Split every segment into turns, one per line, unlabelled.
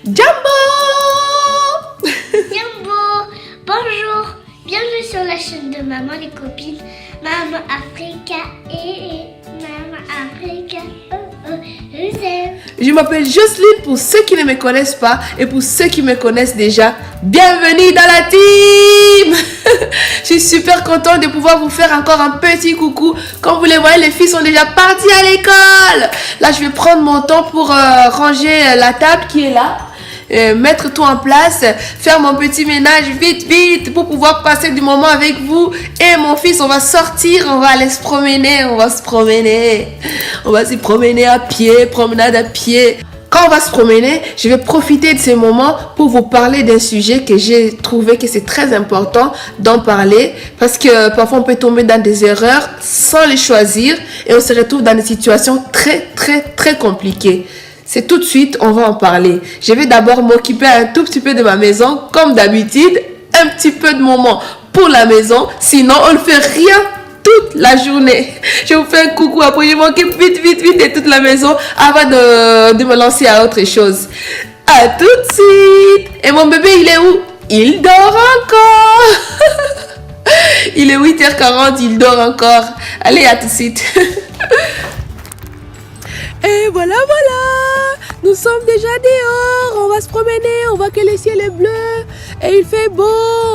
Jambo.
Jambo. Bonjour. Bienvenue sur la chaîne de Maman les copines. Maman Africa et Maman Africa. Je vous aime.
Je m'appelle Jocelyne pour ceux qui ne me connaissent pas et pour ceux qui me connaissent déjà. Bienvenue dans la team. Je suis super contente de pouvoir vous faire encore un petit coucou. Comme vous les voyez, les filles sont déjà parties à l'école. Là, je vais prendre mon temps pour ranger la table qui est là. Mettre tout en place, faire mon petit ménage vite pour pouvoir passer du moment avec vous. Et mon fils, on va sortir, on va aller se promener, on va se promener à pied, promenade à pied. Quand on va se promener, je vais profiter de ces moments pour vous parler d'un sujet que j'ai trouvé que c'est très important d'en parler parce que parfois on peut tomber dans des erreurs sans les choisir et on se retrouve dans des situations très compliquées. C'est tout de suite, on va en parler. Je vais d'abord m'occuper un tout petit peu de ma maison, comme d'habitude, un petit peu de moment pour la maison. Sinon, on ne fait rien toute la journée. Je vous fais un coucou, après je m'occupe vite de toute la maison avant de me lancer à autre chose. À tout de suite. Et mon bébé, il est où? Il dort encore. Il est 8h40, il dort encore. Allez, à tout de suite. Et voilà, nous sommes déjà dehors, on va se promener, on voit que le ciel est bleu et il fait beau.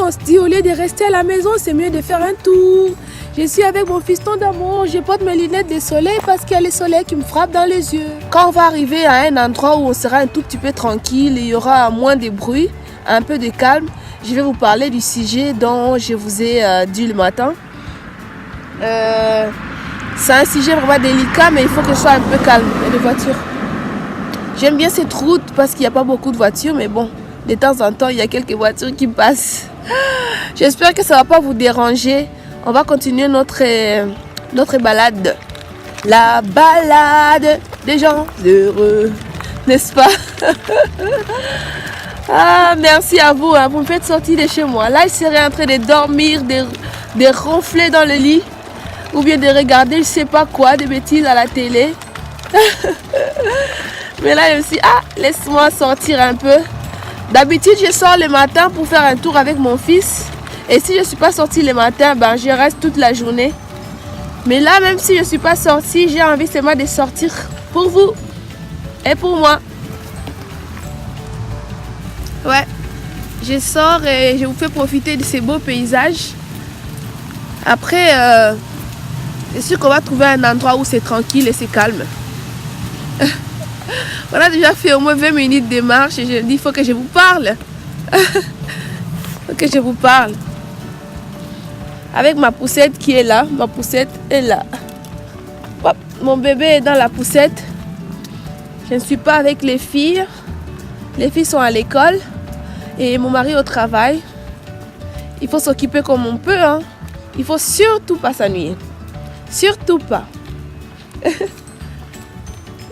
On se dit au lieu de rester à la maison, c'est mieux de faire un tour. Je suis avec mon fiston d'amour, je porte mes lunettes de soleil parce qu'il y a le soleil qui me frappe dans les yeux. Quand on va arriver à un endroit où on sera un tout petit peu tranquille, il y aura moins de bruit, un peu de calme, je vais vous parler du sujet dont je vous ai dit le matin. C'est un sujet vraiment délicat, mais il faut que ce soit un peu calme, les voitures. J'aime bien cette route parce qu'il n'y a pas beaucoup de voitures, mais bon, de temps en temps, il y a quelques voitures qui passent. J'espère que ça ne va pas vous déranger. On va continuer notre balade. La balade des gens heureux, n'est-ce pas? Ah, merci à vous, hein, vous me faites sortir de chez moi. Là, je serais en train de dormir, de ronfler dans le lit. Ou bien de regarder je sais pas quoi, des bêtises à la télé. Mais là je me suis dit, laisse-moi sortir un peu. D'habitude je sors le matin pour faire un tour avec mon fils. Et si je ne suis pas sortie le matin, je reste toute la journée. Mais là même si je ne suis pas sortie, j'ai envie seulement de sortir pour vous. Et pour moi. Ouais. Je sors et je vous fais profiter de ces beaux paysages. Après... c'est sûr qu'on va trouver un endroit où c'est tranquille et c'est calme. On a déjà fait au moins 20 minutes de marche et je dis il faut que je vous parle. Il faut que je vous parle. Avec ma poussette qui est là. Ma poussette est là. Hop, mon bébé est dans la poussette. Je ne suis pas avec les filles. Les filles sont à l'école. Et mon mari au travail. Il faut s'occuper comme on peut. Hein. Il faut surtout pas s'ennuyer. Surtout pas.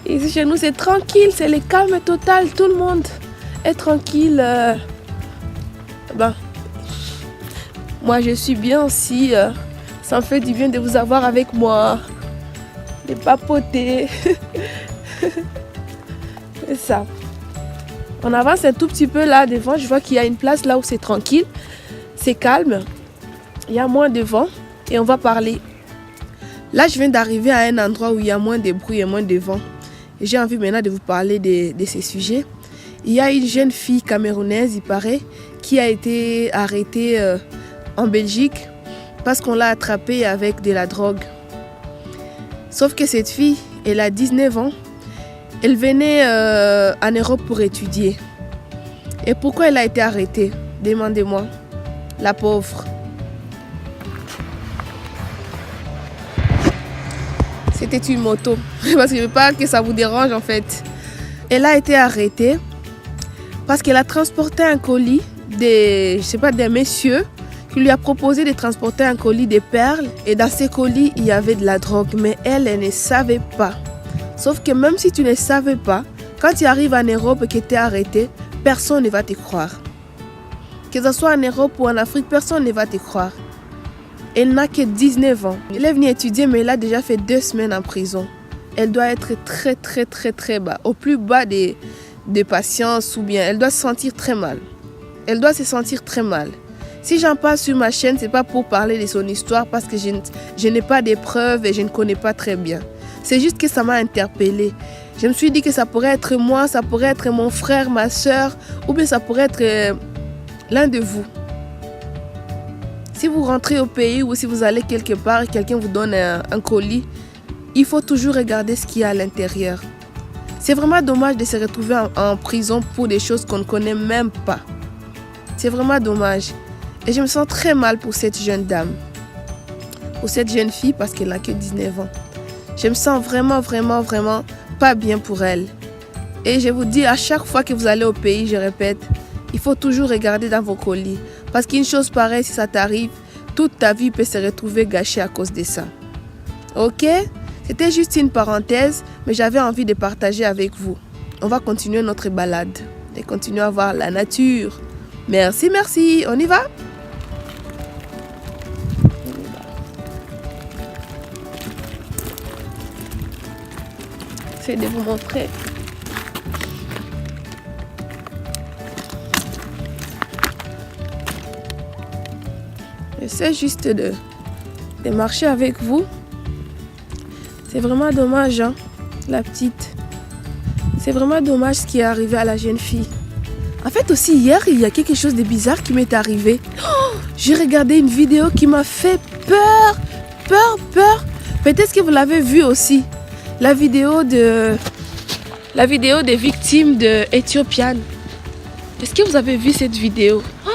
Ici chez nous c'est tranquille, c'est le calme total, tout le monde est tranquille. Moi je suis bien aussi, ça me fait du bien de vous avoir avec moi, de papoter. C'est ça. On avance un tout petit peu là devant, je vois qu'il y a une place là où c'est tranquille, c'est calme, il y a moins de vent et on va parler. Là, je viens d'arriver à un endroit où il y a moins de bruit et moins de vent. Et j'ai envie maintenant de vous parler de ces sujets. Il y a une jeune fille camerounaise, il paraît, qui a été arrêtée en Belgique parce qu'on l'a attrapée avec de la drogue. Sauf que cette fille, elle a 19 ans. Elle venait en Europe pour étudier. Et pourquoi elle a été arrêtée? Demandez-moi. La pauvre. C'était une moto, parce que je ne veux pas que ça vous dérange en fait. Elle a été arrêtée parce qu'elle a transporté un colis d'un monsieur qui lui a proposé de transporter un colis de perles. Et dans ce colis, il y avait de la drogue, mais elle ne savait pas. Sauf que même si tu ne savais pas, quand tu arrives en Europe et que tu es arrêté, personne ne va te croire. Que ce soit en Europe ou en Afrique, personne ne va te croire. Elle n'a que 19 ans. Elle est venue étudier, mais elle a déjà fait 2 semaines en prison. Elle doit être très bas, au plus bas des de patience ou bien elle doit se sentir très mal. Elle doit se sentir très mal. Si j'en parle sur ma chaîne, c'est pas pour parler de son histoire parce que je n'ai pas de preuves et je ne connais pas très bien. C'est juste que ça m'a interpellée. Je me suis dit que ça pourrait être moi, ça pourrait être mon frère, ma soeur, ou bien ça pourrait être l'un de vous. Si vous rentrez au pays ou si vous allez quelque part et quelqu'un vous donne un colis, il faut toujours regarder ce qu'il y a à l'intérieur. C'est vraiment dommage de se retrouver en prison pour des choses qu'on ne connaît même pas. C'est vraiment dommage. Et je me sens très mal pour cette jeune dame. Pour cette jeune fille parce qu'elle n'a que 19 ans. Je me sens vraiment pas bien pour elle. Et je vous dis, à chaque fois que vous allez au pays, je répète, il faut toujours regarder dans vos colis. Parce qu'une chose pareille, si ça t'arrive, toute ta vie peut se retrouver gâchée à cause de ça. Ok? C'était juste une parenthèse, mais j'avais envie de partager avec vous. On va continuer notre balade et continuer à voir la nature. Merci, on y va? J'essaie de vous montrer. J'essaie juste de marcher avec vous. C'est vraiment dommage, hein, la petite. C'est vraiment dommage ce qui est arrivé à la jeune fille. En fait aussi, hier, il y a quelque chose de bizarre qui m'est arrivé. Oh, j'ai regardé une vidéo qui m'a fait peur. Peut-être que vous l'avez vu aussi. La vidéo des victimes de Éthiopienne. Est-ce que vous avez vu cette vidéo? Oh,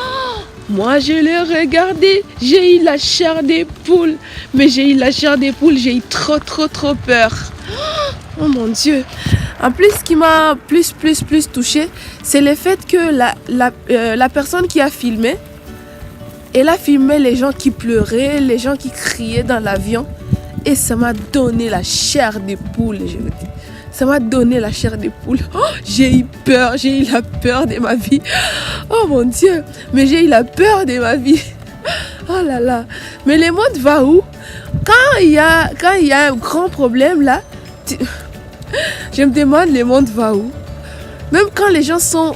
moi, je l'ai regardée. J'ai eu la chair des poules. Mais j'ai eu la chair des poules. J'ai eu trop peur. Oh mon Dieu. En plus, ce qui m'a plus touchée, c'est le fait que la personne qui a filmé, elle a filmé les gens qui pleuraient, les gens qui criaient dans l'avion. Et ça m'a donné la chair des poules, je veux dire. Ça m'a donné la chair des poules. Oh, j'ai eu peur, j'ai eu la peur de ma vie. Oh mon Dieu, mais j'ai eu la peur de ma vie. Oh là là. Mais le monde va où? Quand il y a un grand problème là, je me demande le monde va où? Même quand les gens sont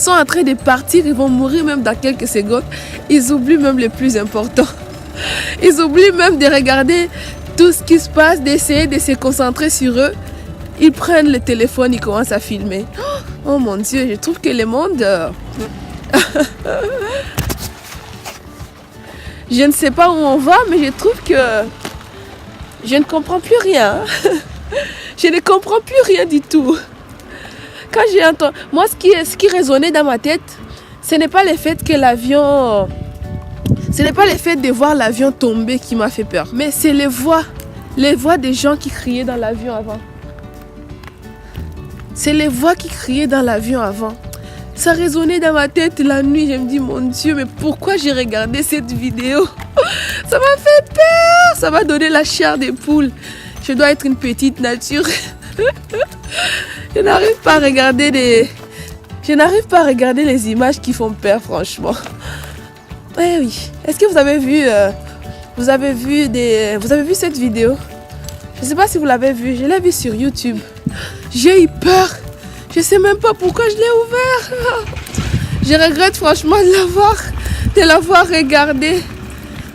en train de partir, ils vont mourir même dans quelques secondes. Ils oublient même le plus important. Ils oublient même de regarder tout ce qui se passe, d'essayer de se concentrer sur eux. Ils prennent le téléphone, ils commencent à filmer. Oh mon Dieu, je trouve que le monde... Je ne sais pas où on va, mais je trouve que je ne comprends plus rien. Je ne comprends plus rien du tout. Quand j'ai entendu... Moi, ce qui résonnait dans ma tête, ce n'est pas le fait que l'avion... Ce n'est pas le fait de voir l'avion tomber qui m'a fait peur. Mais c'est les voix des gens qui criaient dans l'avion avant. C'est les voix qui criaient dans l'avion avant. Ça résonnait dans ma tête la nuit. Je me dis, mon Dieu, mais pourquoi j'ai regardé cette vidéo? Ça m'a fait peur. Ça m'a donné la chair des poules. Je dois être une petite nature. Je n'arrive pas à regarder les images qui font peur, franchement. Eh oui. Est-ce que vous avez vu cette vidéo? Je ne sais pas si vous l'avez vue. Je l'ai vue sur YouTube. J'ai eu peur. Je ne sais même pas pourquoi je l'ai ouvert. Je regrette franchement de l'avoir regardé.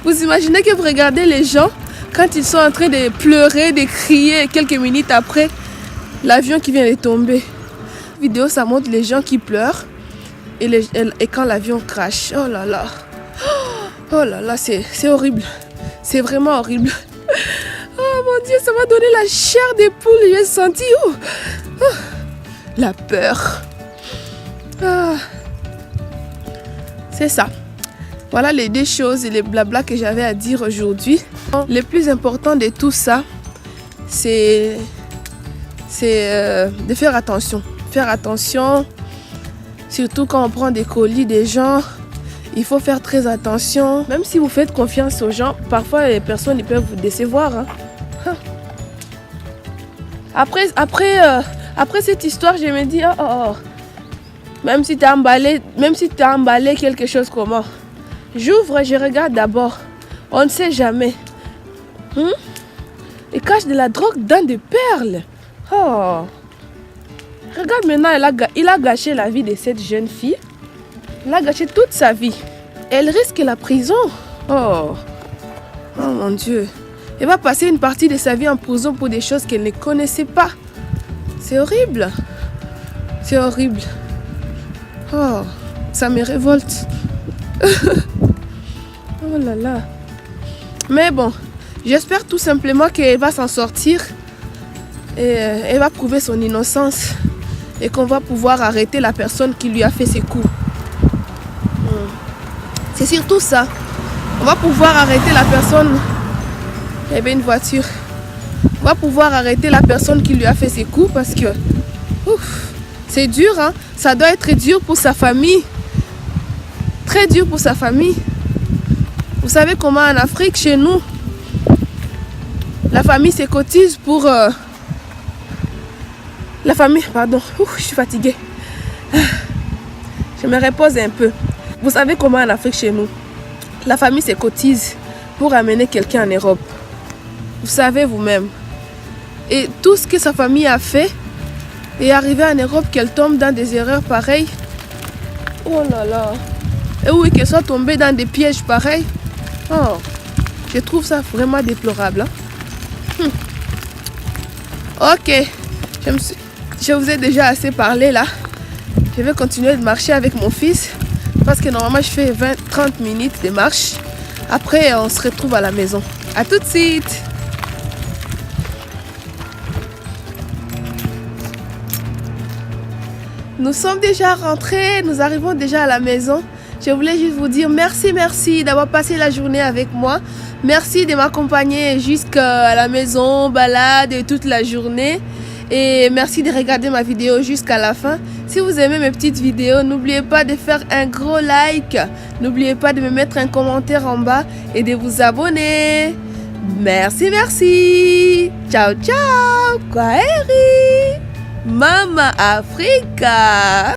Vous imaginez que vous regardez les gens quand ils sont en train de pleurer, de crier, quelques minutes après, l'avion qui vient de tomber. La vidéo, ça montre les gens qui pleurent et quand l'avion crache. Oh là là. Oh là là, c'est horrible. C'est vraiment horrible. Oh mon Dieu, ça m'a donné la chair des poules. J'ai senti la peur. C'est ça. Voilà les deux choses et les blabla que j'avais à dire aujourd'hui. Le plus important de tout ça, c'est de faire attention. Faire attention, surtout quand on prend des colis des gens. Il faut faire très attention. Même si vous faites confiance aux gens, parfois les personnes ils peuvent vous décevoir. Hein. Après cette histoire, je me dis, même si tu as emballé quelque chose comment, j'ouvre et je regarde d'abord. On ne sait jamais. Ils cachent de la drogue dans des perles. Oh. Regarde maintenant, il a gâché la vie de cette jeune fille. Il a gâché toute sa vie. Elle risque la prison. Oh mon Dieu. Elle va passer une partie de sa vie en prison pour des choses qu'elle ne connaissait pas. C'est horrible. C'est horrible. Oh, ça me révolte. Oh là là. Mais bon, j'espère tout simplement qu'elle va s'en sortir. Et elle va prouver son innocence. Et qu'on va pouvoir arrêter la personne qui lui a fait ces coups. C'est surtout ça. On va pouvoir arrêter la personne. Il y avait une voiture. On va pouvoir arrêter la personne qui lui a fait ses coups parce que c'est dur, hein. Ça doit être dur pour sa famille. Très dur pour sa famille. Vous savez comment en Afrique, chez nous, la famille se cotise pour... La famille, pardon, je suis fatiguée. Je me repose un peu. Vous savez comment en Afrique, chez nous, la famille se cotise pour amener quelqu'un en Europe. Vous savez vous-même. Et tout ce que sa famille a fait est arrivé en Europe, qu'elle tombe dans des erreurs pareilles. Oh là là. Et oui, qu'elle soit tombée dans des pièges pareils. Oh, je trouve ça vraiment déplorable. Hein? Ok. Je vous ai déjà assez parlé là. Je vais continuer de marcher avec mon fils. Parce que normalement, je fais 20-30 minutes de marche. Après, on se retrouve à la maison. À tout de suite. Nous sommes déjà rentrés. Nous arrivons déjà à la maison. Je voulais juste vous dire merci d'avoir passé la journée avec moi. Merci de m'accompagner jusqu'à la maison, balade toute la journée. Et merci de regarder ma vidéo jusqu'à la fin. Si vous aimez mes petites vidéos, n'oubliez pas de faire un gros like. N'oubliez pas de me mettre un commentaire en bas et de vous abonner. Merci. Ciao, ciao. Kwaheri. Mama Africa.